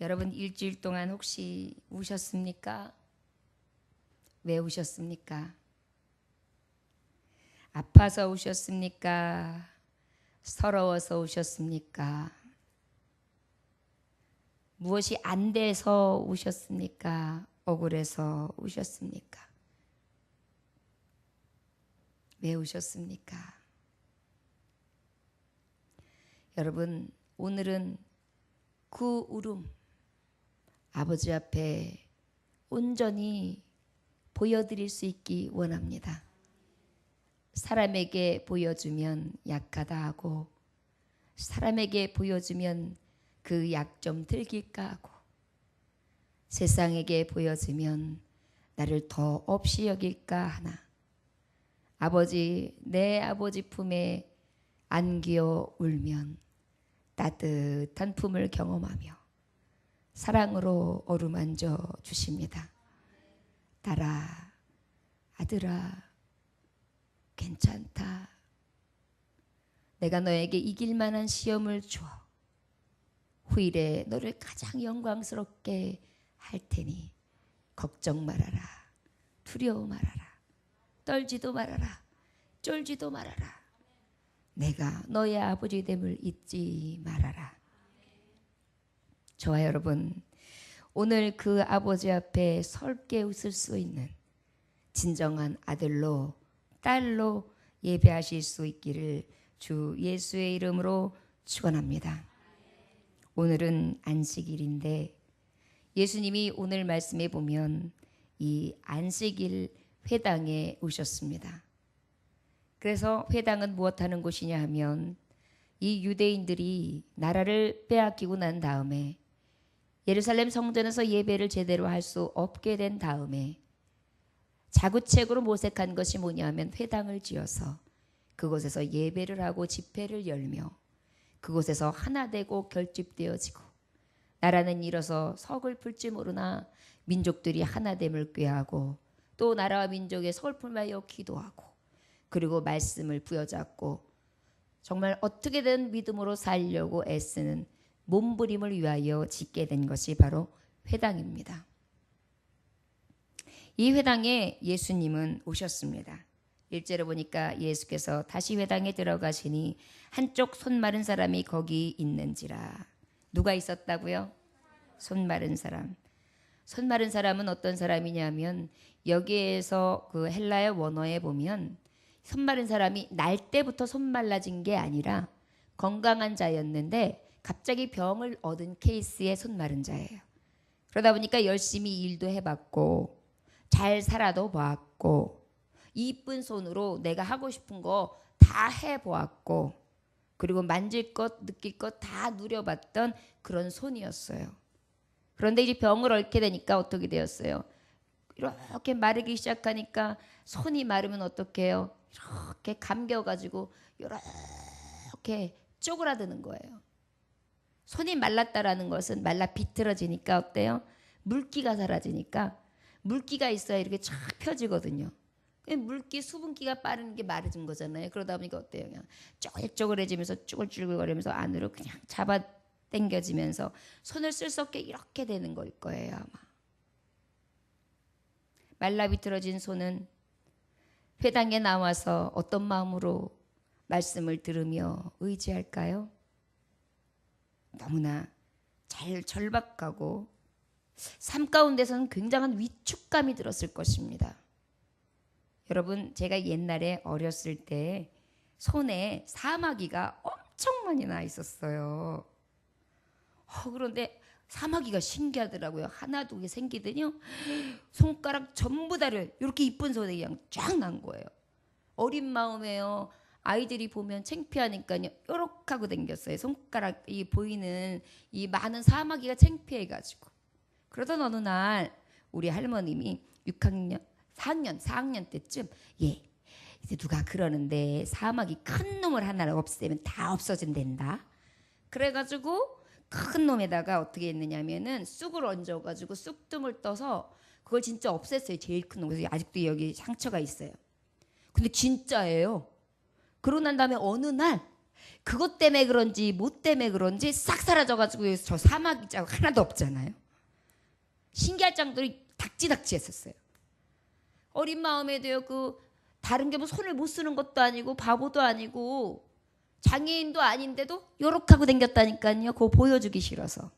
여러분 일주일 동안 혹시 우셨습니까? 왜 우셨습니까? 아파서 우셨습니까? 서러워서 우셨습니까? 무엇이 안 돼서 우셨습니까? 억울해서 우셨습니까? 왜 우셨습니까? 여러분, 오늘은 그 울음 아버지 앞에 온전히 보여드릴 수 있기 원합니다. 사람에게 보여주면 약하다 하고, 사람에게 보여주면 그 약점 들킬까 하고, 세상에게 보여주면 나를 더 없이 여길까 하나, 아버지, 내 아버지 품에 안기어 울면 따뜻한 품을 경험하며 사랑으로 어루만져 주십니다. 딸아, 아들아, 괜찮다. 내가 너에게 이길 만한 시험을 주어 후일에 너를 가장 영광스럽게 할 테니 걱정 말아라. 두려워 말아라. 떨지도 말아라. 쫄지도 말아라. 내가 너의 아버지 됨을 잊지 말아라. 저와 여러분, 오늘 그 아버지 앞에 설게 웃을 수 있는 진정한 아들로 딸로 예배하실 수 있기를 주 예수의 이름으로 축원합니다. 오늘은 안식일인데 예수님이 오늘 말씀에 보면 이 안식일 회당에 오셨습니다. 그래서 회당은 무엇하는 곳이냐 하면 이 유대인들이 나라를 빼앗기고 난 다음에 예루살렘 성전에서 예배를 제대로 할 수 없게 된 다음에 자구책으로 모색한 것이 뭐냐 하면 회당을 지어서 그곳에서 예배를 하고 집회를 열며 그곳에서 하나 되고 결집되어지고 나라는 일어서 서글플지 모르나 민족들이 하나됨을 꾀하고 또 나라와 민족의 서글픔하여 기도하고 그리고 말씀을 부여잡고 정말 어떻게든 믿음으로 살려고 애쓰는 몸부림을 위하여 짓게 된 것이 바로 회당입니다. 이 회당에 예수님은 오셨습니다. 1절에 보니까 예수께서 다시 회당에 들어가시니 한쪽 손 마른 사람이 거기 있는지라. 누가 있었다고요? 손 마른 사람. 손 마른 사람은 어떤 사람이냐면 여기에서 그 헬라의 원어에 보면 손 마른 사람이 날 때부터 손 말라진 게 아니라 건강한 자였는데 갑자기 병을 얻은 케이스의 손 마른 자예요. 그러다 보니까 열심히 일도 해봤고 잘 살아도 보았고 이쁜 손으로 내가 하고 싶은 거 다 해보았고 그리고 만질 것 느낄 것 다 누려봤던 그런 손이었어요. 그런데 이제 병을 앓게 되니까 어떻게 되었어요? 이렇게 마르기 시작하니까 손이 마르면 어떻게 해요? 이렇게 감겨가지고 이렇게 쪼그라드는 거예요. 손이 말랐다라는 것은 말라 비틀어지니까 어때요? 물기가 사라지니까 물기가 있어야 이렇게 쫙 펴지거든요. 물기, 수분기가 빠른 게 마르진 거잖아요. 그러다 보니까 어때요? 그냥 쪼글쪼글해지면서 쭈글쭈글거리면서 안으로 그냥 잡아 당겨지면서 손을 쓸 수 없게 이렇게 되는 걸 거예요, 아마. 말라 비틀어진 손은 회당에 나와서 어떤 마음으로 말씀을 들으며 의지할까요? 너무나 잘 절박하고 삶 가운데서는 굉장한 위축감이 들었을 것입니다. 여러분, 제가 옛날에 어렸을 때 손에 사마귀가 엄청 많이 나 있었어요. 그런데 사마귀가 신기하더라고요. 하나 두 개 생기더니요. 손가락 전부 다를 이렇게 이쁜 손에 그냥 쫙 난 거예요. 어린 마음에요. 아이들이 보면 창피하니까요. 요렇게 하고 다녔어요. 손가락이 보이는 이 많은 사마귀가 창피해가지고. 그러던 어느 날 우리 할머님이 6학년, 4학년 때쯤 이제 누가 그러는데 사마귀 큰 놈을 하나를 없애면 다 없어진댄다. 그래가지고 큰 놈에다가 어떻게 했느냐면은 쑥을 얹어가지고 쑥등을 떠서 그걸 진짜 없앴어요. 제일 큰 놈. 그래서 아직도 여기 상처가 있어요. 근데 진짜예요. 그러고 난 다음에 어느 날 그것 때문에 그런지 뭐 때문에 그런지 싹 사라져가지고 저 사막 자국 하나도 없잖아요. 신기할 정도로 닥지닥지했었어요. 어린 마음에도요, 다른 게 뭐 손을 못 쓰는 것도 아니고 바보도 아니고 장애인도 아닌데도 요렇게 하고 댕겼다니까요. 그거 보여주기 싫어서.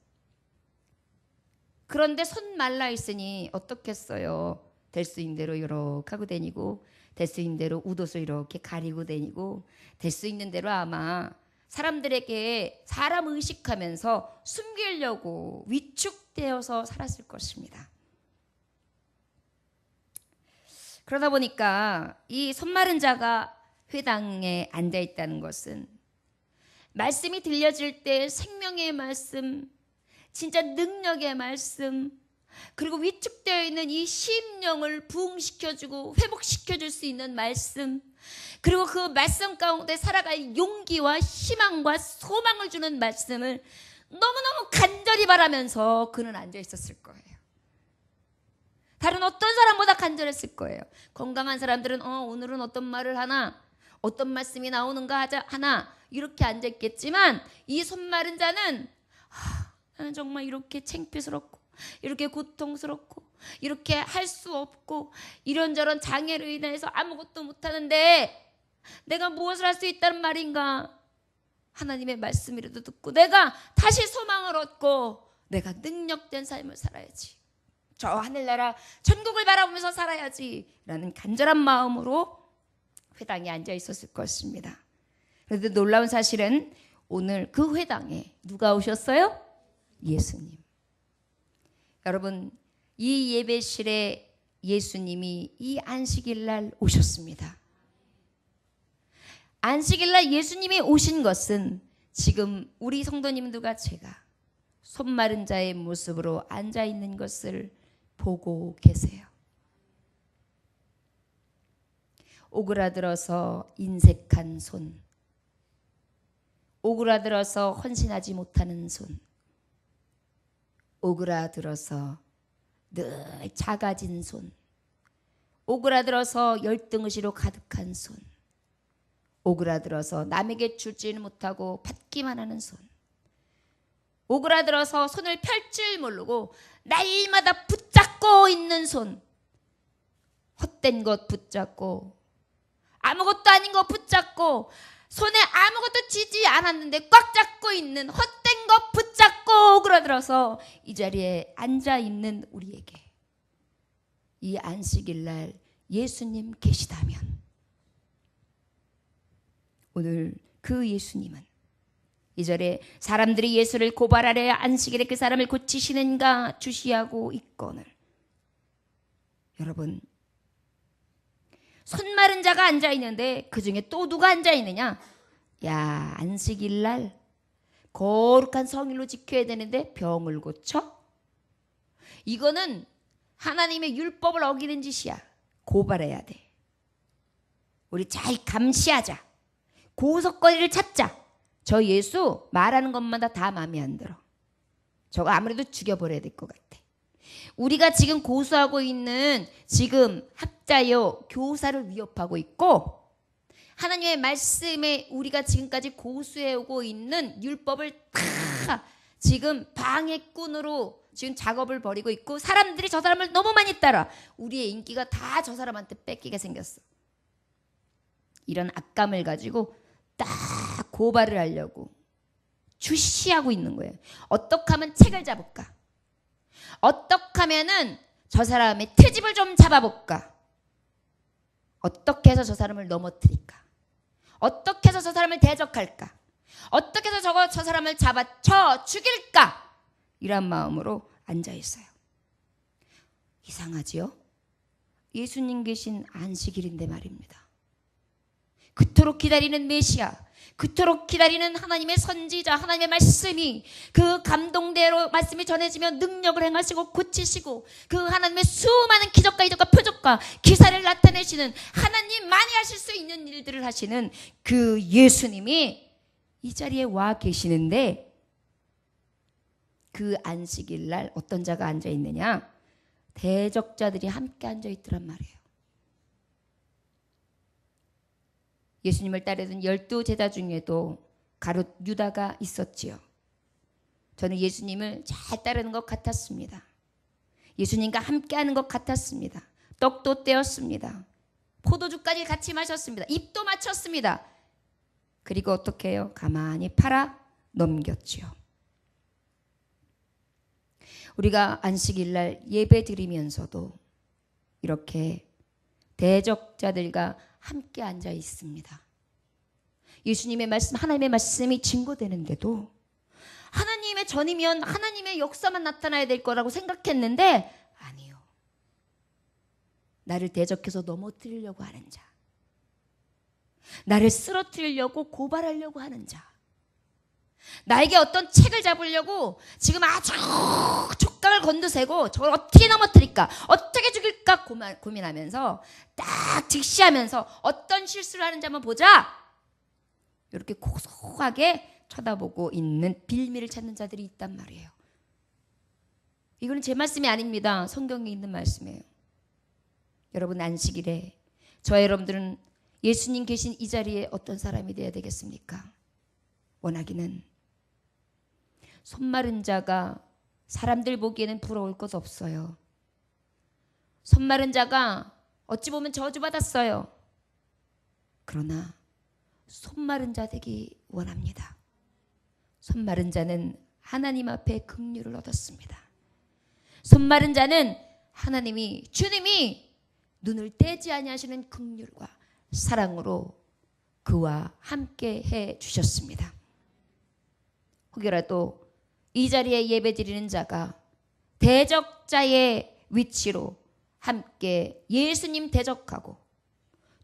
그런데 손 말라 있으니 어떻겠어요. 될 수 있는 대로 요렇게 하고 다니고, 될 수 있는 대로 웃옷을 이렇게 가리고 다니고, 될 수 있는 대로 아마 사람들에게 사람 의식하면서 숨기려고 위축되어서 살았을 것입니다. 그러다 보니까 이 손마른 자가 회당에 앉아 있다는 것은 말씀이 들려질 때 생명의 말씀, 진짜 능력의 말씀, 그리고 위축되어 있는 이 심령을 부흥시켜주고 회복시켜줄 수 있는 말씀, 그리고 그 말씀 가운데 살아갈 용기와 희망과 소망을 주는 말씀을 너무너무 간절히 바라면서 그는 앉아 있었을 거예요. 다른 어떤 사람보다 간절했을 거예요. 건강한 사람들은 오늘은 어떤 말을 하나, 어떤 말씀이 나오는가 하나 이렇게 앉아 있겠지만, 이 손마른 자는 나는 정말 이렇게 창피스럽고 이렇게 고통스럽고 이렇게 할 수 없고 이런저런 장애로 인해서 아무것도 못하는데 내가 무엇을 할 수 있다는 말인가? 하나님의 말씀이라도 듣고 내가 다시 소망을 얻고 내가 능력된 삶을 살아야지. 저 하늘나라 천국을 바라보면서 살아야지 라는 간절한 마음으로 회당에 앉아 있었을 것입니다. 그런데 놀라운 사실은 오늘 그 회당에 누가 오셨어요? 예수님. 여러분, 이 예배실에 예수님이 이 안식일날 오셨습니다. 안식일날 예수님이 오신 것은 지금 우리 성도님들과 제가 손마른 자의 모습으로 앉아 있는 것을 보고 계세요. 오그라들어서 인색한 손, 오그라들어서 헌신하지 못하는 손, 오그라들어서 늘 작아진 손, 오그라들어서 열등의식으로 가득한 손, 오그라들어서 남에게 주지를 못하고 받기만 하는 손, 오그라들어서 손을 펼 줄 모르고 날마다 붙잡고 있는 손, 헛된 것 붙잡고 아무것도 아닌 것 붙잡고 손에 아무것도 쥐지 않았는데 꽉 잡고 있는 헛된 것 붙잡고 오그라들어서 이 자리에 앉아 있는 우리에게 이 안식일날 예수님 계시다면 오늘 그 예수님은 이 절에 사람들이 예수를 고발하려 안식일에 그 사람을 고치시는가 주시하고 있거늘. 여러분, 손마른 자가 앉아있는데 그 중에 또 누가 앉아있느냐? 야, 안식일날 거룩한 성일로 지켜야 되는데 병을 고쳐? 이거는 하나님의 율법을 어기는 짓이야. 고발해야 돼. 우리 잘 감시하자. 고석거리를 찾자. 저 예수 말하는 것마다 다 마음에 안 들어. 저거 아무래도 죽여버려야 될 것 같아. 우리가 지금 고수하고 있는 지금 학자요 교사를 위협하고 있고 하나님의 말씀에 우리가 지금까지 고수해오고 있는 율법을 다 지금 방해꾼으로 지금 작업을 벌이고 있고 사람들이 저 사람을 너무 많이 따라 우리의 인기가 다 저 사람한테 뺏기게 생겼어. 이런 악감을 가지고 딱 고발을 하려고 주시하고 있는 거예요. 어떻게 하면 책을 잡을까? 어떻게 하면은 저 사람의 트집을 좀 잡아볼까? 어떻게 해서 저 사람을 넘어뜨릴까? 어떻게 해서 저 사람을 대적할까? 어떻게 해서 저 사람을 잡아쳐 죽일까? 이런 마음으로 앉아 있어요. 이상하지요? 예수님 계신 안식일인데 말입니다. 그토록 기다리는 메시아, 그토록 기다리는 하나님의 선지자, 하나님의 말씀이 그 감동대로 말씀이 전해지며 능력을 행하시고 고치시고 그 하나님의 수많은 기적과 이적과 표적과 기사를 나타내시는 하나님 많이 하실 수 있는 일들을 하시는 그 예수님이 이 자리에 와 계시는데 그 안식일 날 어떤 자가 앉아 있느냐? 대적자들이 함께 앉아 있더란 말이에요. 예수님을 따르던 12 제자 중에도 가룟 유다가 있었지요. 저는 예수님을 잘 따르는 것 같았습니다. 예수님과 함께하는 것 같았습니다. 떡도 떼었습니다. 포도주까지 같이 마셨습니다. 입도 맞췄습니다. 그리고 어떻게 해요? 가만히 팔아 넘겼지요. 우리가 안식일날 예배 드리면서도 이렇게 대적자들과 함께 앉아 있습니다. 예수님의 말씀, 하나님의 말씀이 증거되는데도 하나님의 전이면 하나님의 역사만 나타나야 될 거라고 생각했는데 아니요. 나를 대적해서 넘어뜨리려고 하는 자, 나를 쓰러뜨리려고 고발하려고 하는 자, 나에게 어떤 책을 잡으려고 지금 아주 촉각을 곤두세고 저걸 어떻게 넘어뜨릴까, 어떻게 죽일까 고민하면서 딱 직시하면서 어떤 실수를 하는지 한번 보자, 이렇게 고소하게 쳐다보고 있는 빌미를 찾는 자들이 있단 말이에요. 이거는 제 말씀이 아닙니다. 성경에 있는 말씀이에요. 여러분, 안식일에 저와 여러분들은 예수님 계신 이 자리에 어떤 사람이 되어야 되겠습니까? 원하기는 손 마른 자가 사람들 보기에는 부러울 것 없어요. 손 마른 자가 어찌 보면 저주받았어요. 그러나 손 마른 자 되기 원합니다. 손 마른 자는 하나님 앞에 긍휼을 얻었습니다. 손 마른 자는 하나님이, 주님이 눈을 떼지 아니하시는 긍휼과 사랑으로 그와 함께 해 주셨습니다. 혹여라도 이 자리에 예배드리는 자가 대적자의 위치로 함께 예수님 대적하고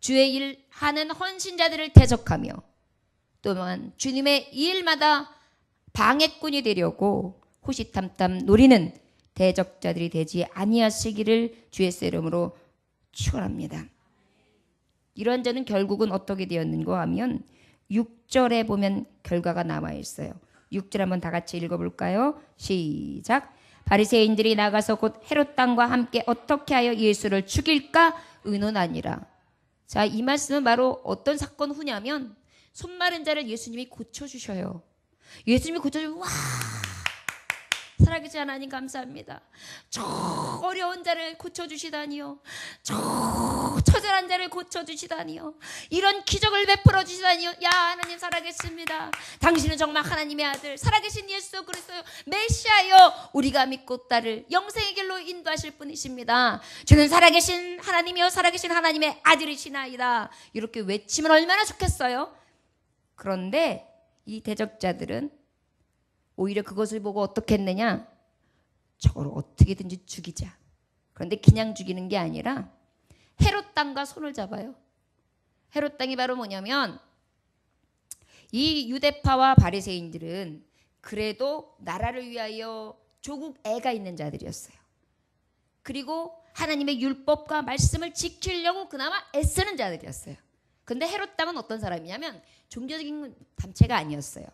주의 일 하는 헌신자들을 대적하며 또한 주님의 일마다 방해꾼이 되려고 호시탐탐 노리는 대적자들이 되지 아니하시기를 주의 이름으로 축원합니다. 이런 자는 결국은 어떻게 되었는가 하면 6절에 보면 결과가 나와 있어요. 6절 한번 다 같이 읽어볼까요? 시작. 바리새인들이 나가서 곧 헤롯 땅과 함께 어떻게 하여 예수를 죽일까 의논하니라. 자, 이 말씀은 바로 어떤 사건 후냐면 손 마른 자를 예수님이 고쳐주셔요. 예수님이 고쳐주면 와, 살아계신 하나님 감사합니다. 저 어려운 자를 고쳐주시다니요, 저 처절한 자를 고쳐주시다니요, 이런 기적을 베풀어 주시다니요. 야, 하나님 살아계십니다. 당신은 정말 하나님의 아들, 살아계신 예수 그리스도요, 메시아요, 우리가 믿고 따를 영생의 길로 인도하실 분이십니다. 주는 살아계신 하나님이요, 살아계신 하나님의 아들이시나이다. 이렇게 외치면 얼마나 좋겠어요. 그런데 이 대적자들은 오히려 그것을 보고 어떻게 했느냐, 저걸 어떻게든지 죽이자. 그런데 그냥 죽이는 게 아니라 헤롯 땅과 손을 잡아요. 헤롯 땅이 바로 뭐냐면 이 유대파와 바리새인들은 그래도 나라를 위하여 조국 애가 있는 자들이었어요. 그리고 하나님의 율법과 말씀을 지키려고 그나마 애쓰는 자들이었어요. 근데 헤롯 땅은 어떤 사람이냐면 종교적인 단체가 아니었어요.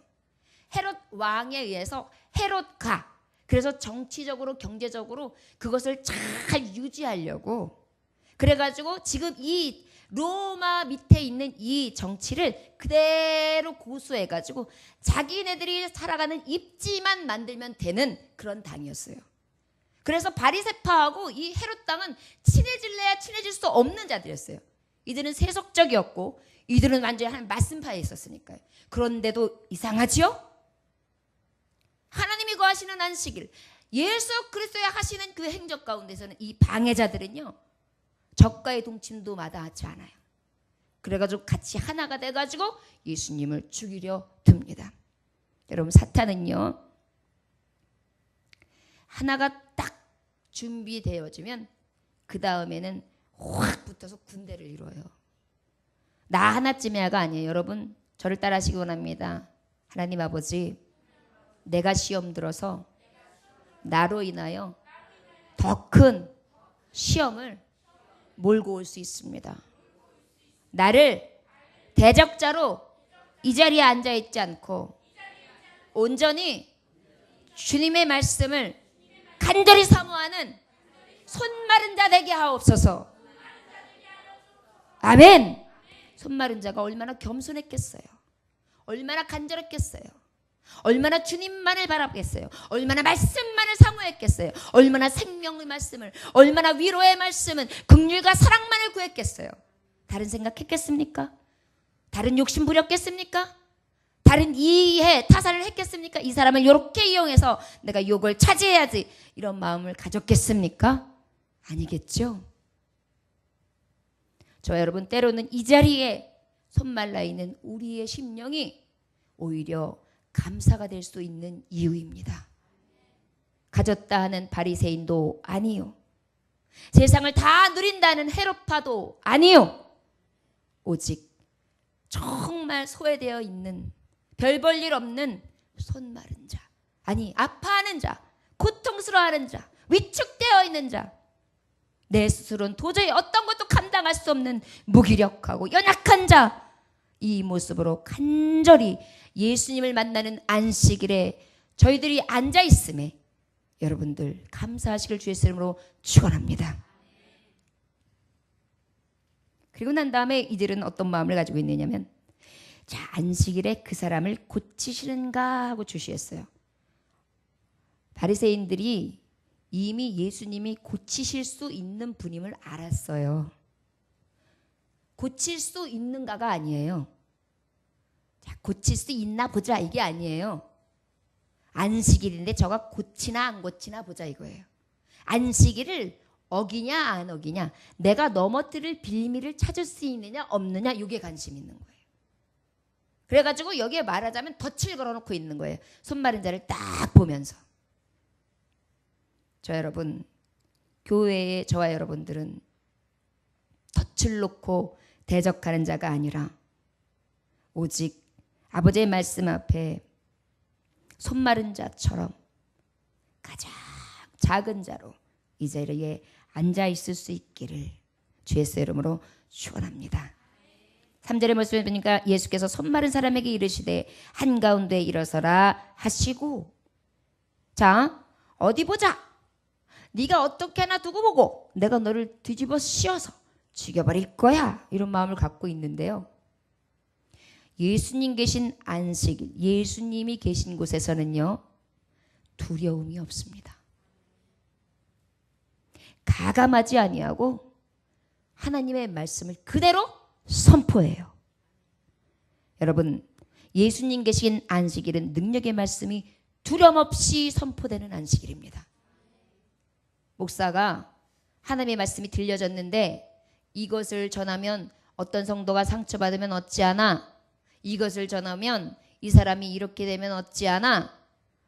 헤롯 왕에 의해서 헤롯가, 그래서 정치적으로 경제적으로 그것을 잘 유지하려고 그래가지고 지금 이 로마 밑에 있는 이 정치를 그대로 고수해가지고 자기네들이 살아가는 입지만 만들면 되는 그런 당이었어요. 그래서 바리새파하고 이 헤롯 당은 친해질래야 친해질 수 없는 자들이었어요. 이들은 세속적이었고 이들은 완전히 한 말씀파에 있었으니까요. 그런데도 이상하지요? 하나님이 거하시는 안식일, 예수 그리스도의 하시는 그 행적 가운데서는 이 방해자들은요, 적과의 동침도 마다하지 않아요. 그래가지고 같이 하나가 돼가지고 예수님을 죽이려 듭니다. 여러분, 사탄은요, 하나가 딱 준비되어지면 그 다음에는 확 붙어서 군대를 이뤄요. 나 하나쯤이야가 아니에요. 여러분, 저를 따라하시기 원합니다. 하나님 아버지, 내가 시험 들어서 나로 인하여 더 큰 시험을 몰고 올 수 있습니다. 나를 대적자로 이 자리에 앉아있지 않고 온전히 주님의 말씀을 간절히 사모하는 손 마른 자 되게 하옵소서. 아멘. 손 마른 자가 얼마나 겸손했겠어요. 얼마나 간절했겠어요. 얼마나 주님만을 바라보겠어요. 얼마나 말씀만을 사모했겠어요. 얼마나 생명의 말씀을, 얼마나 위로의 말씀은, 긍휼과 사랑만을 구했겠어요. 다른 생각했겠습니까? 다른 욕심 부렸겠습니까? 다른 이해 타산을 했겠습니까? 이 사람을 이렇게 이용해서 내가 이걸 차지해야지, 이런 마음을 가졌겠습니까? 아니겠죠. 저와 여러분, 때로는 이 자리에 손말라 있는 우리의 심령이 오히려 감사가 될 수 있는 이유입니다. 가졌다 하는 바리새인도 아니요, 세상을 다 누린다는 헤롯파도 아니요, 오직 정말 소외되어 있는, 별 볼 일 없는 손마른 자, 아니 아파하는 자, 고통스러워하는 자, 위축되어 있는 자, 내 스스로는 도저히 어떤 것도 감당할 수 없는 무기력하고 연약한 자, 이 모습으로 간절히 예수님을 만나는 안식일에 저희들이 앉아 있음에 여러분들 감사하시길 주의 이름으로 축원합니다. 그리고 난 다음에 이들은 어떤 마음을 가지고 있느냐면, 자, 안식일에 그 사람을 고치시는가 하고 주시했어요. 바리새인들이 이미 예수님이 고치실 수 있는 분임을 알았어요. 고칠 수 있는가가 아니에요. 자, 고칠 수 있나 보자, 이게 아니에요. 안식일인데 저가 고치나 안 고치나 보자, 이거예요. 안식일을 어기냐 안 어기냐, 내가 넘어뜨릴 빌미를 찾을 수 있느냐 없느냐, 이게 관심 있는 거예요. 그래가지고 여기에 말하자면 덫을 걸어놓고 있는 거예요. 손마른 자를 딱 보면서. 저 여러분, 교회에 저와 여러분들은 덫을 놓고 대적하는 자가 아니라 오직 아버지의 말씀 앞에 손마른 자처럼 가장 작은 자로 이 자리에 앉아 있을 수 있기를 주 예수의 이름으로 축원합니다. 3절의 말씀을 보니까 예수께서 손마른 사람에게 이르시되 한가운데 일어서라 하시고, 자, 어디 보자. 네가 어떻게 하나 두고 보고 내가 너를 뒤집어 씌워서 죽여버릴 거야, 이런 마음을 갖고 있는데요. 예수님 계신 안식일, 예수님이 계신 곳에서는요, 두려움이 없습니다. 가감하지 아니하고 하나님의 말씀을 그대로 선포해요. 여러분, 예수님 계신 안식일은 능력의 말씀이 두려움 없이 선포되는 안식일입니다. 목사가 하나님의 말씀이 들려졌는데 이것을 전하면 어떤 성도가 상처받으면 어찌하나, 이것을 전하면 이 사람이 이렇게 되면 어찌하나,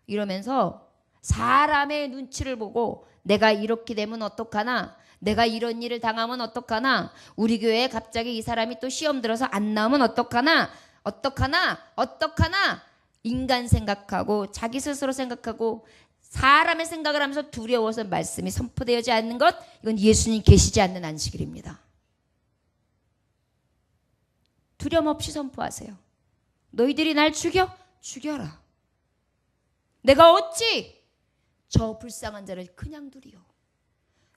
이러면서 사람의 눈치를 보고 내가 이렇게 되면 어떡하나, 내가 이런 일을 당하면 어떡하나, 우리 교회에 갑자기 이 사람이 또 시험 들어서 안 나오면 어떡하나, 인간 생각하고 자기 스스로 생각하고 사람의 생각을 하면서 두려워서 말씀이 선포되지 않는 것, 이건 예수님 계시지 않는 안식일입니다. 두려움 없이 선포하세요. 너희들이 날 죽여라. 내가 어찌 저 불쌍한 자를 그냥 두리요.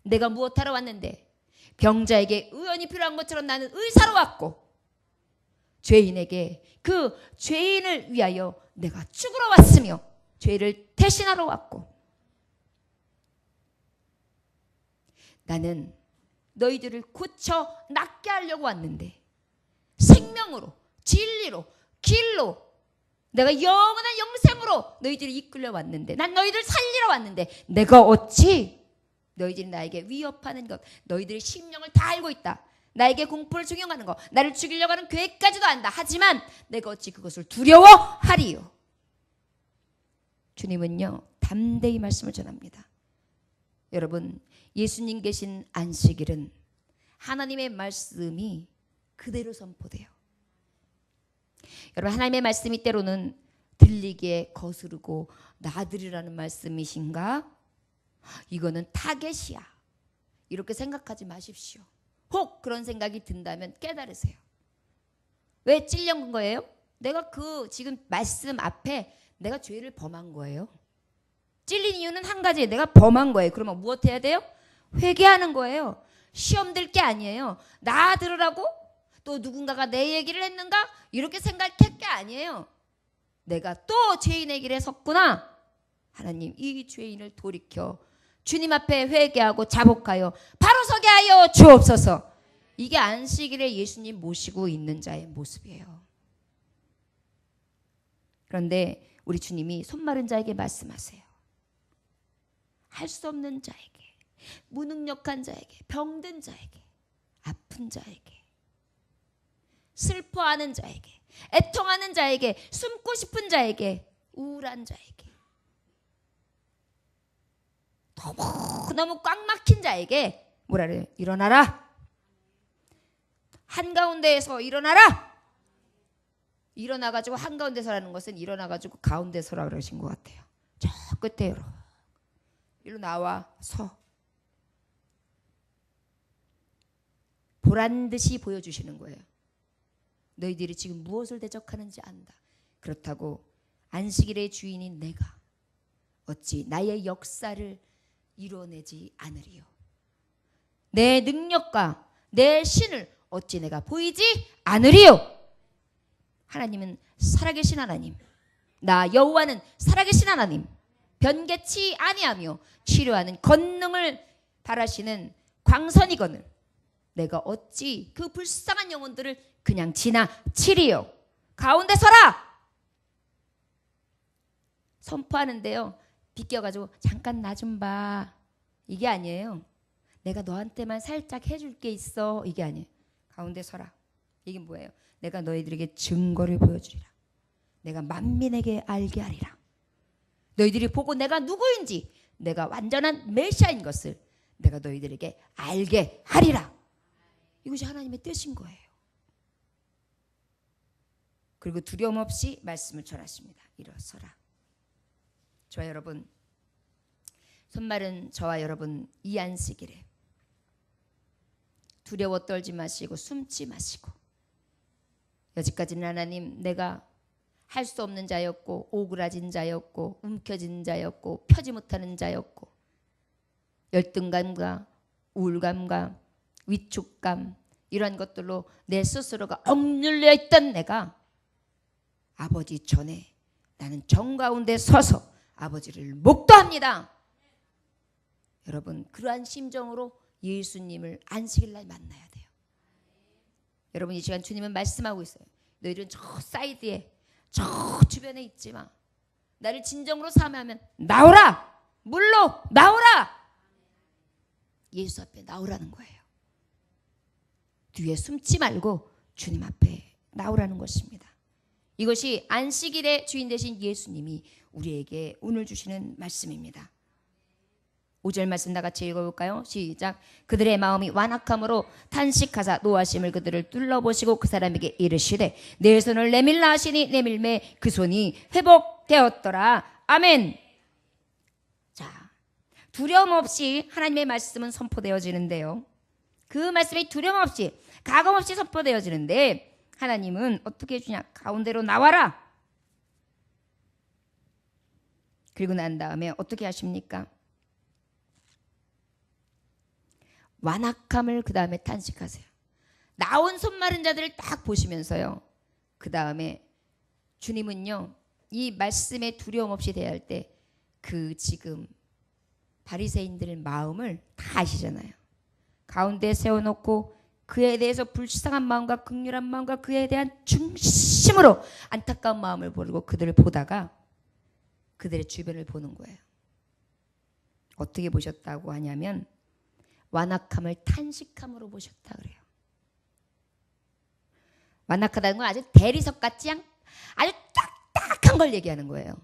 내가 무엇하러 왔는데, 병자에게 의원이 필요한 것처럼 나는 의사로 왔고, 죄인에게 그 죄인을 위하여 내가 죽으러 왔으며 죄를 대신하러 왔고, 나는 너희들을 고쳐 낫게 하려고 왔는데 생명으로, 진리로, 길로, 내가 영원한 영생으로 너희들이 이끌려 왔는데, 난 너희들 살리러 왔는데 내가 어찌 너희들이 나에게 위협하는 것, 너희들의 심령을 다 알고 있다. 나에게 공포를 적용하는 것, 나를 죽이려고 하는 계획까지도 안다. 하지만 내가 어찌 그것을 두려워하리요. 주님은요, 담대히 말씀을 전합니다. 여러분, 예수님 계신 안식일은 하나님의 말씀이 그대로 선포돼요. 여러분, 하나님의 말씀이 때로는 들리기에 거스르고 나들이라는 말씀이신가? 이거는 타겟이야, 이렇게 생각하지 마십시오. 혹 그런 생각이 든다면 깨달으세요. 왜 찔린 거예요? 내가 그 지금 말씀 앞에 내가 죄를 범한 거예요. 찔린 이유는 한 가지, 내가 범한 거예요. 그러면 무엇 해야 돼요? 회개하는 거예요. 시험 들 게 아니에요. 나 들으라고? 또 누군가가 내 얘기를 했는가? 이렇게 생각할 게 아니에요. 내가 또 죄인의 길에 섰구나. 하나님, 이 죄인을 돌이켜 주님 앞에 회개하고 자복하여 바로 서게 하여 주옵소서. 이게 안식일에 예수님 모시고 있는 자의 모습이에요. 그런데 우리 주님이 손마른 자에게 말씀하세요. 할 수 없는 자에게, 무능력한 자에게, 병든 자에게, 아픈 자에게, 슬퍼하는 자에게, 애통하는 자에게, 숨고 싶은 자에게, 우울한 자에게, 너무 꽉 막힌 자에게 뭐라 그래요? 일어나라. 한가운데에서 일어나라. 일어나가지고 한가운데 서라는 것은 일어나가지고 가운데 서라 그러신 것 같아요. 저 끝에 일어나와 서. 보란 듯이 보여주시는 거예요. 너희들이 지금 무엇을 대적하는지 안다. 그렇다고 안식일의 주인인 내가 어찌 나의 역사를 이뤄내지 않으리요. 내 능력과 내 신을 어찌 내가 보이지 않으리요. 하나님은 살아계신 하나님, 나 여호와는 살아계신 하나님, 변개치 아니하며 치료하는 권능을 바라시는 광선이거늘 내가 어찌 그 불쌍한 영혼들을 그냥 지나치리요. 가운데 서라. 선포하는데요, 비껴가지고 잠깐 나 좀 봐, 이게 아니에요. 내가 너한테만 살짝 해줄 게 있어, 이게 아니에요. 가운데 서라. 이게 뭐예요? 내가 너희들에게 증거를 보여주리라. 내가 만민에게 알게 하리라. 너희들이 보고 내가 누구인지, 내가 완전한 메시아인 것을 내가 너희들에게 알게 하리라. 이것이 하나님의 뜻인 거예요. 그리고 두려움 없이 말씀을 전하십니다. 일어서라. 저와 여러분, 손마른 저와 여러분, 이 안식일에 두려워 떨지 마시고 숨지 마시고, 여지까지는 하나님, 내가 할 수 없는 자였고 오그라진 자였고 움켜진 자였고 펴지 못하는 자였고 열등감과 우울감과 위축감, 이런 것들로 내 스스로가 억눌려 있던 내가 아버지 전에 나는 정가운데 서서 아버지를 목도합니다. 여러분, 그러한 심정으로 예수님을 안식일날 만나야 돼요. 여러분, 이 시간 주님은 말씀하고 있어요. 너희들은 저 사이드에, 저 주변에 있지 마. 나를 진정으로 삼으면 나오라. 물로 나오라. 예수 앞에 나오라는 거예요. 뒤에 숨지 말고 주님 앞에 나오라는 것입니다. 이것이 안식일의 주인 되신 예수님이 우리에게 오늘 주시는 말씀입니다. 5절 말씀 다 같이 읽어볼까요? 시작. 그들의 마음이 완악함으로 탄식하사 노하심을 그들을 둘러보시고 그 사람에게 이르시되 내 손을 내밀라 하시니 내밀매 그 손이 회복되었더라. 아멘. 자, 두려움 없이 하나님의 말씀은 선포되어지는데요, 그 말씀이 두려움 없이 가감 없이 선포되어지는데 하나님은 어떻게 해주냐? 가운데로 나와라. 그리고 난 다음에 어떻게 하십니까? 완악함을 그 다음에 탄식하세요. 나온 손마른 자들을 딱 보시면서요, 그 다음에 주님은요, 이 말씀에 두려움 없이 대할 때 그 지금 바리새인들의 마음을 다 아시잖아요. 가운데 세워놓고 그에 대해서 불쌍한 마음과 긍휼한 마음과 그에 대한 중심으로 안타까운 마음을 보이고 그들을 보다가 그들의 주변을 보는 거예요. 어떻게 보셨다고 하냐면 완악함을 탄식함으로 보셨다 그래요. 완악하다는 건 아주 대리석 같지 않, 아주 딱딱한 걸 얘기하는 거예요.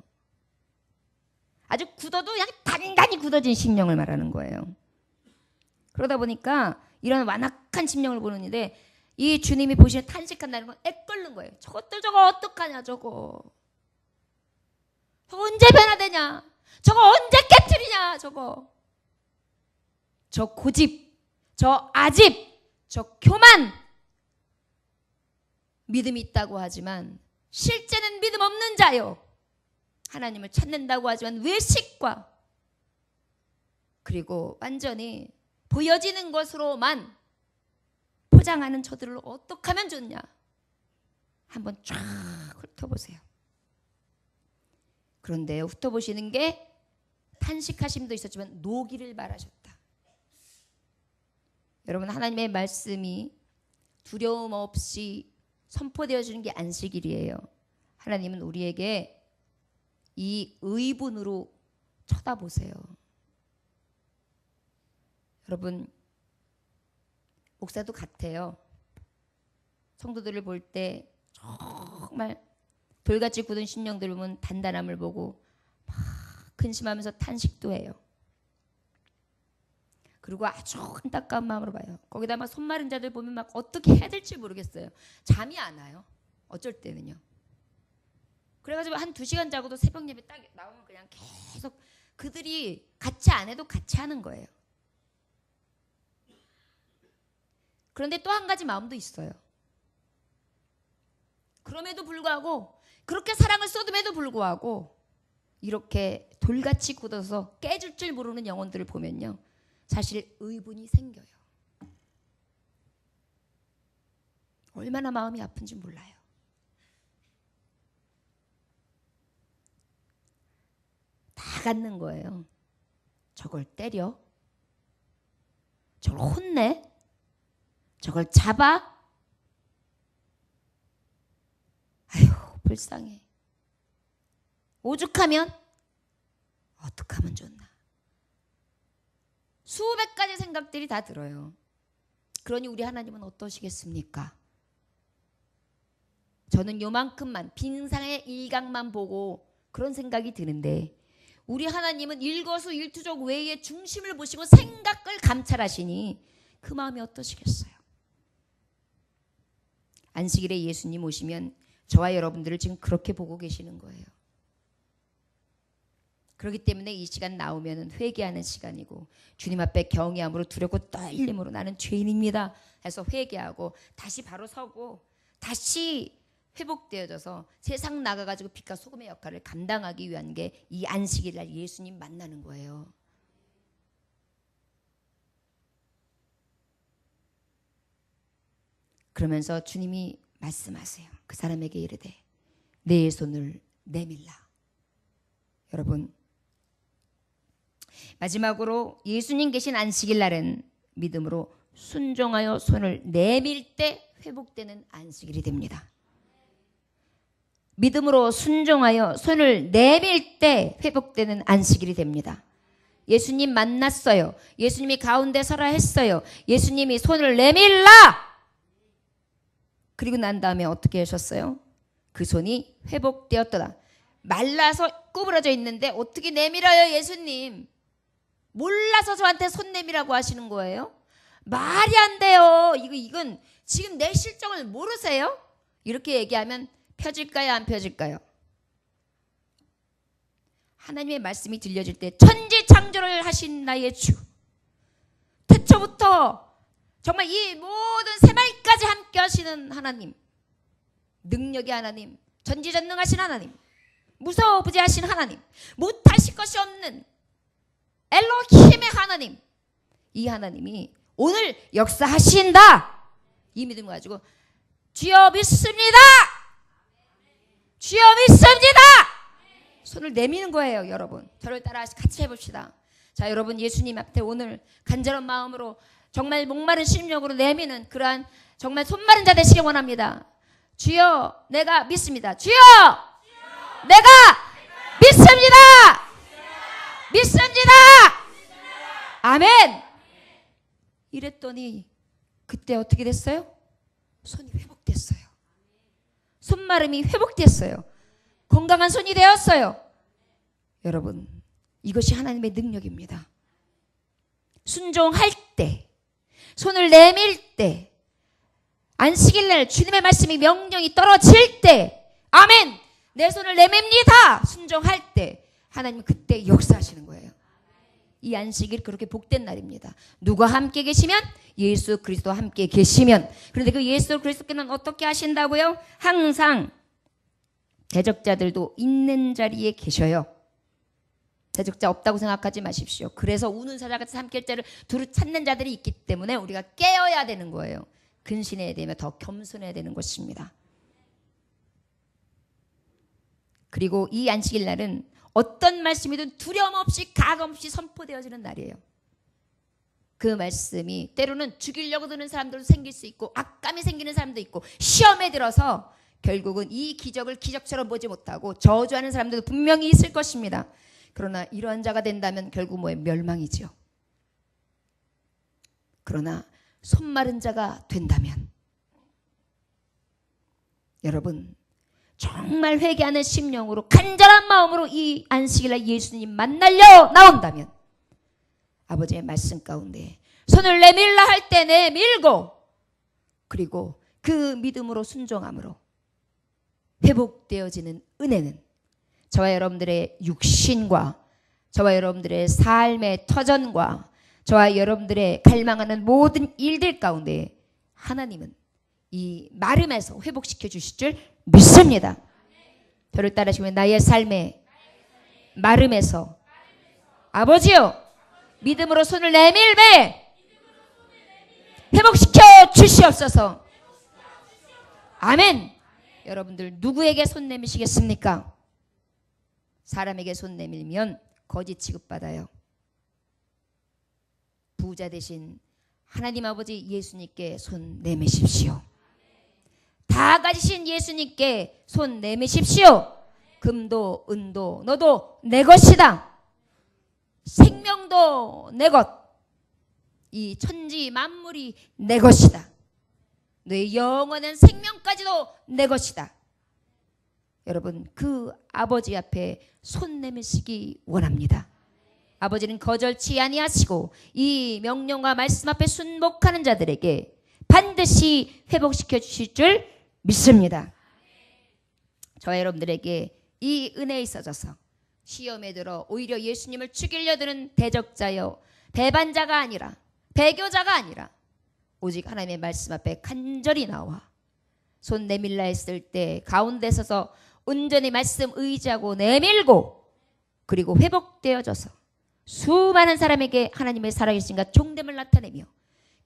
아주 굳어도 그냥 단단히 굳어진 심령을 말하는 거예요. 그러다 보니까 이런 완악한 심령을 보는데 이 주님이 보시는 탄식한다는 건 애끓는 거예요. 저것들 저거 어떡하냐, 저거 언제 변화되냐, 저거 언제 깨트리냐, 저거 저 고집, 저 아집, 저 교만, 믿음이 있다고 하지만 실제는 믿음 없는 자요. 하나님을 찾는다고 하지만 외식과 그리고 완전히 보여지는 것으로만 포장하는 저들을 어떻게 하면 좋냐, 한번 쫙 훑어보세요. 그런데 훑어보시는 게 탄식하심도 있었지만 노기를 말하셨다. 여러분, 하나님의 말씀이 두려움 없이 선포되어 주는 게 안식일이에요. 하나님은 우리에게 이 의분으로 쳐다보세요. 여러분, 목사도 같아요. 성도들을 볼 때 정말 돌같이 굳은 심령들을 보면 단단함을 보고 막 근심하면서 탄식도 해요. 그리고 아주 안타까운 마음으로 봐요. 거기다 막 손 마른 자들 보면 막 어떻게 해야 될지 모르겠어요. 잠이 안 와요. 어쩔 때는요. 그래가지고 한 2시간 자고도 새벽 예배 딱 나오면 그냥 계속 그들이 같이 안 해도 같이 하는 거예요. 그런데 또 한 가지 마음도 있어요. 그럼에도 불구하고, 그렇게 사랑을 쏟음에도 불구하고 이렇게 돌같이 굳어서 깨질 줄 모르는 영혼들을 보면요, 사실 의분이 생겨요. 얼마나 마음이 아픈지 몰라요. 다 갖는 거예요. 저걸 때려? 저걸 혼내? 저걸 잡아? 아휴, 불쌍해. 오죽하면 어떻게 하면 좋나. 수백 가지 생각들이 다 들어요. 그러니 우리 하나님은 어떠시겠습니까? 저는 요만큼만 빙상의 일각만 보고 그런 생각이 드는데, 우리 하나님은 일거수일투족 외의 중심을 보시고 생각을 감찰하시니 그 마음이 어떠시겠어요? 안식일에 예수님 오시면 저와 여러분들을 지금 그렇게 보고 계시는 거예요. 그렇기 때문에 이 시간 나오면 회개하는 시간이고, 주님 앞에 경외함으로 두렵고 떨림으로 나는 죄인입니다 해서 회개하고 다시 바로 서고 다시 회복되어져서 세상 나가가지고 빛과 소금의 역할을 감당하기 위한 게 이 안식일 날 예수님 만나는 거예요. 그러면서 주님이 말씀하세요. 그 사람에게 이르되 내 손을 내밀라. 여러분, 마지막으로 예수님 계신 안식일 날은 믿음으로 순종하여 손을 내밀 때 회복되는 안식일이 됩니다. 믿음으로 순종하여 손을 내밀 때 회복되는 안식일이 됩니다. 예수님 만났어요. 예수님이 가운데 서라 했어요. 예수님이 손을 내밀라! 그리고 난 다음에 어떻게 하셨어요? 그 손이 회복되었더라. 말라서 구부러져 있는데 어떻게 내밀어요, 예수님? 몰라서 저한테 손 내밀라고 하시는 거예요? 말이 안 돼요. 이건 지금 내 실정을 모르세요? 이렇게 얘기하면 펴질까요, 안 펴질까요? 하나님의 말씀이 들려질 때 천지창조를 하신 나의 주, 태초부터 정말 이 모든 새말까지 함께 하시는 하나님, 능력의 하나님, 전지전능하신 하나님, 무서부지하신 하나님, 못하실 것이 없는 엘로힘의 하나님, 이 하나님이 오늘 역사하신다. 이 믿음 가지고 주여 믿습니다. 주여 믿습니다. 손을 내미는 거예요. 여러분, 저를 따라 같이 해봅시다. 자, 여러분, 예수님 앞에 오늘 간절한 마음으로 정말 목마른 심령으로 내미는 그러한 정말 손마른 자 되시기 원합니다. 주여, 내가 믿습니다. 주여, 내가 믿습니다. 믿습니다. 아멘. 이랬더니 그때 어떻게 됐어요? 손이 회복됐어요. 손마름이 회복됐어요. 건강한 손이 되었어요. 여러분, 이것이 하나님의 능력입니다. 순종할 때, 손을 내밀 때, 안식일 날 주님의 말씀이 명령이 떨어질 때, 아멘! 내 손을 내밉니다. 순종할 때 하나님은 그때 역사하시는 거예요. 이 안식일 그렇게 복된 날입니다. 누가 함께 계시면? 예수 그리스도 함께 계시면. 그런데 그 예수 그리스도께는 어떻게 하신다고요? 항상 대적자들도 있는 자리에 계셔요. 대적자 없다고 생각하지 마십시오. 그래서 우는 사자같이 함께 할 자를 두루 찾는 자들이 있기 때문에 우리가 깨어야 되는 거예요. 근신해야 되며 더 겸손해야 되는 것입니다. 그리고 이 안식일 날은 어떤 말씀이든 두려움 없이 가감 없이 선포되어지는 날이에요. 그 말씀이 때로는 죽이려고 드는 사람들도 생길 수 있고 악감이 생기는 사람도 있고 시험에 들어서 결국은 이 기적을 기적처럼 보지 못하고 저주하는 사람들도 분명히 있을 것입니다. 그러나 이러한 자가 된다면 결국 뭐예요? 멸망이지요. 그러나 손마른 자가 된다면 여러분 정말 회개하는 심령으로 간절한 마음으로 이 안식일날 예수님 만나려 나온다면 아버지의 말씀 가운데 손을 내밀라 할 때 내밀고 그리고 그 믿음으로 순종함으로 회복되어지는 은혜는 저와 여러분들의 육신과 저와 여러분들의 삶의 터전과 저와 여러분들의 갈망하는 모든 일들 가운데 하나님은 이 마름에서 회복시켜 주실 줄 믿습니다. 저를 따르시면 나의 삶의 마름에서 아버지요 믿음으로 손을 내밀매 회복시켜 주시옵소서. 아멘. 여러분들 누구에게 손 내미시겠습니까? 사람에게 손 내밀면 거지 취급받아요. 부자 대신 하나님 아버지 예수님께 손 내미십시오. 다 가지신 예수님께 손 내미십시오. 금도 은도 너도 내 것이다. 생명도 내 것. 이 천지 만물이 내 것이다. 너의 영원한 생명까지도 내 것이다. 여러분 그 아버지 앞에 손 내미시기 원합니다. 아버지는 거절치 아니하시고 이 명령과 말씀 앞에 순복하는 자들에게 반드시 회복시켜 주실 줄 믿습니다. 저와 여러분들에게 이 은혜에 있어져서 시험에 들어 오히려 예수님을 죽이려 드는 대적자여 배반자가 아니라 배교자가 아니라 오직 하나님의 말씀 앞에 간절히 나와 손 내밀라 했을 때 가운데 서서 온전히 말씀 의지하고 내밀고 그리고 회복되어져서 수많은 사람에게 하나님의 살아계신과 종됨을 나타내며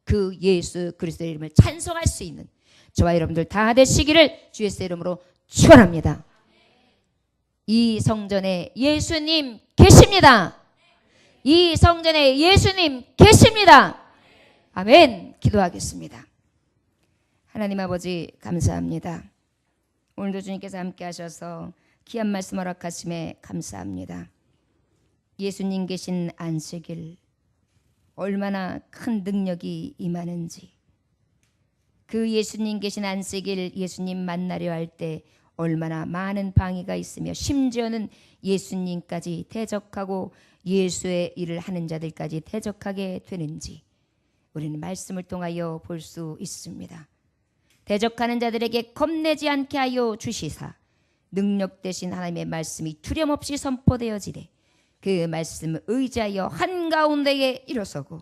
그 예수 그리스도의 이름을 찬송할 수 있는 저와 여러분들 다 되시기를 주 예수의 이름으로 축원합니다. 이 성전에 예수님 계십니다. 이 성전에 예수님 계십니다. 아멘. 기도하겠습니다. 하나님 아버지 감사합니다. 오늘도 주님께서 함께 하셔서 귀한 말씀 허락하심에 감사합니다. 예수님 계신 안식일 얼마나 큰 능력이 임하는지 그 예수님 계신 안식일 예수님 만나려 할 때 얼마나 많은 방해가 있으며 심지어는 예수님까지 대적하고 예수의 일을 하는 자들까지 대적하게 되는지 우리는 말씀을 통하여 볼 수 있습니다. 대적하는 자들에게 겁내지 않게 하여 주시사 능력 되신 하나님의 말씀이 두려움없이 선포되어지되 그 말씀을 의지하여 한가운데에 일어서고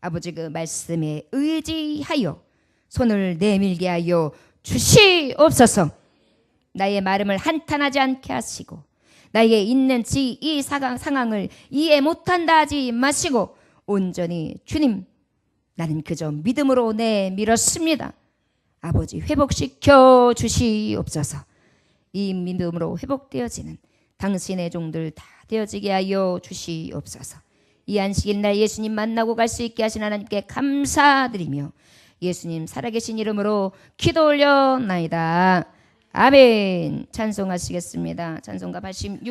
아버지 그 말씀에 의지하여 손을 내밀게 하여 주시옵소서. 나의 마음을 한탄하지 않게 하시고 나에게 있는지 이 상황을 이해 못한다 하지 마시고 온전히 주님 나는 그저 믿음으로 내밀었습니다. 아버지 회복시켜 주시옵소서. 이 믿음으로 회복되어지는 당신의 종들 다 되어지게 하여 주시옵소서. 이 안식일 날 예수님 만나고 갈 수 있게 하신 하나님께 감사드리며 예수님 살아계신 이름으로 기도 올려나이다. 아멘. 찬송하시겠습니다. 찬송가 86